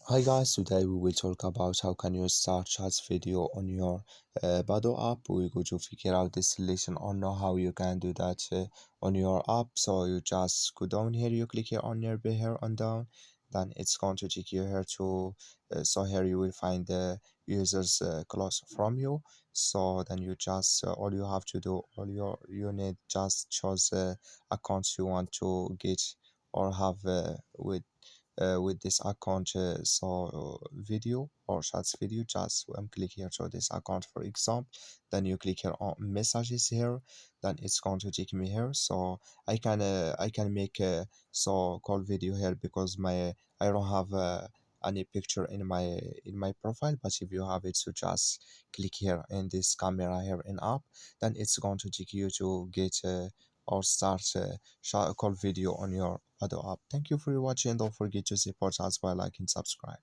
Hi guys, today we will talk about how can you start chat video on your Badoo app. We're going to figure out this solution or know how you can do that on your app. So you just go down here, you click here on nearby here on down, then it's going to take you here to so here you will find the users close from you. So then you just all you have to do, all you need just choose accounts you want to get or have with this account video or shots video. Just click here to this account for example, then you click here on messages here, then it's going to take me here. So I can make a so call video here because I don't have any picture in my profile. But if you have it, so just click here in this camera here in app, then it's going to take you to get or start call video on your other app. Thank you for watching. Don't forget to support us by liking, subscribe.